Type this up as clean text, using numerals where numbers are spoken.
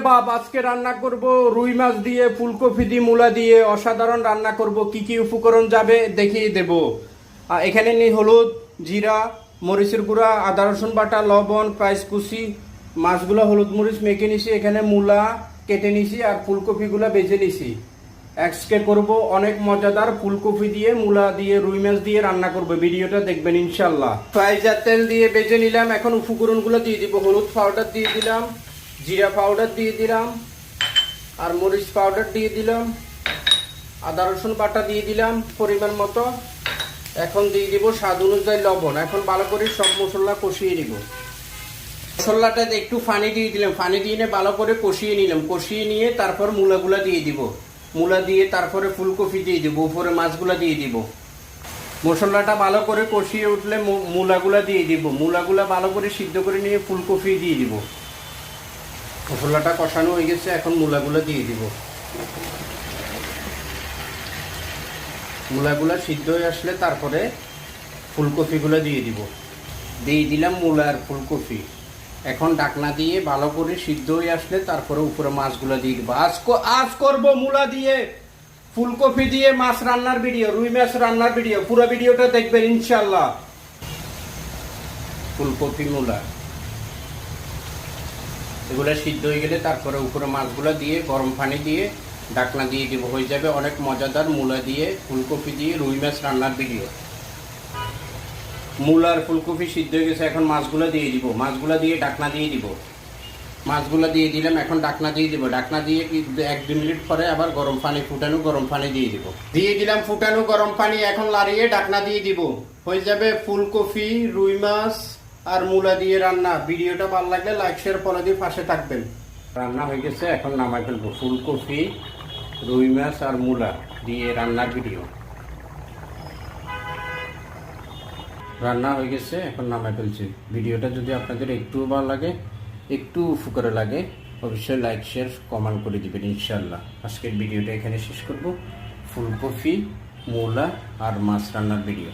বাপ আজকে রান্না করব রুই মাছ দিয়ে ফুলকপি দিয়ে মূলা দিয়ে অসাধারণ রান্না করব। কি কি উপকরণ যাবে দেখিয়ে দেব। এখানে নিই হলুদ, জিরা, মরিচের গুঁড়া, আদা রসুন বাটা, লবণ, পেঁয়াজ কুচি, মাছগুলো হলুদ মরিচ মেখে নিছি, এখানে মূলা কেটে নিছি আর ফুলকপিগুলো বেজে নিছি। আজকে করব অনেক মজাদার ফুলকপি দিয়ে মূলা দিয়ে রুই মাছ দিয়ে রান্না করব। ভিডিওটা দেখবেন ইনশাল্লাহ। ফ্রাইজার তেল দিয়ে বেজে নিলাম। এখন উপকরণগুলো দিয়ে দিব। হলুদ পাউডার দিয়ে দিলাম, জিরা পাউডার দিয়ে দিলাম, আর মরিচ পাউডার দিয়ে দিলাম, আদা রসুন বাটা দিয়ে দিলাম পরিমাণ মতো। এখন দিয়ে দিব স্বাদ অনুযায়ী লবণ। এখন ভালো করে সব মশলা কষিয়ে নিব। মশলাটাতে একটু পানি দিয়ে দিলাম, পানি দিয়ে ভালো করে কষিয়ে নিলাম। কষিয়ে নিয়ে তারপর মূলাগুলা দিয়ে দিব। মূলা দিয়ে তারপরে ফুলকপি দিয়ে দিব, উপরে মাছগুলা দিয়ে দিব। মশলাটা ভালো করে কষিয়ে উঠলে মূলাগুলা দিয়ে দিব। মূলাগুলা ভালো করে সিদ্ধ করে নিয়ে ফুলকপি দিয়ে দিব। মশলাটা কষানো হয়ে গেছে, এখন মূলাগুলা দিয়ে দিব। মূলাগুলা সিদ্ধ হয়ে আসলে তারপরে ফুলকপিগুলো দিয়ে দিব। দিয়ে দিলাম মূলা আর ফুলকপি। এখন ঢাকনা দিয়ে ভালো করে সিদ্ধ হয়ে আসলে তারপরে উপরে মাছগুলো দিয়ে দিব। আজ করব মূলা দিয়ে ফুলকপি দিয়ে মাছ রান্নার ভিডিও, রুই মাছ রান্নার ভিডিও। পুরো ভিডিওটা দেখবেন ইনশাল্লাহ। ফুলকপি মূলা এগুলো সিদ্ধ হয়ে গেলে তারপরে উপরে মাছগুলো দিয়ে গরম পানি দিয়ে ঢাকনা দিয়ে দিব। হয়ে যাবে অনেক মজাদার মূলা দিয়ে ফুলকপি দিয়ে রুই মাছ রান্নার ভিডিও। মূলার ফুলকপি সিদ্ধ হয়ে গেছে, এখন মাছগুলো দিয়ে দিব। মাছগুলো দিয়ে ঢাকনা দিয়ে দিব। মাছগুলো দিয়ে দিলাম, এখন ঢাকনা দিয়ে দিব। ঢাকনা দিয়ে 1-2 মিনিট পরে আবার গরম পানি, ফুটানো গরম পানি দিয়ে দিব। দিয়ে দিলাম ফুটানো গরম পানি। এখন লাড়িয়ে ঢাকনা দিয়ে দিব। হয়ে যাবে ফুলকপি, রুই মাছ আর মূলা দিয়ে রান্না। ভিডিওটা ভালো লাগলে লাইক শেয়ার ফলো দিয়ে পাশে থাকবেন। রান্না হয়ে গেছে, এখন নামাই ফেলবো। ফুলকপি, রুই মাছ আর মূলা দিয়ে রান্নার ভিডিও রান্না হয়ে গেছে, এখন নামাই ফেলছি। ভিডিওটা যদি আপনাদের একটুও ভালো লাগে, একটু উপকারে লাগে, অবশ্যই লাইক শেয়ার কমেন্ট করে দিবেন ইনশাল্লাহ। আজকের ভিডিওটা এখানে শেষ করব। ফুলকপি, মূলা আর মাছ রান্নার ভিডিও।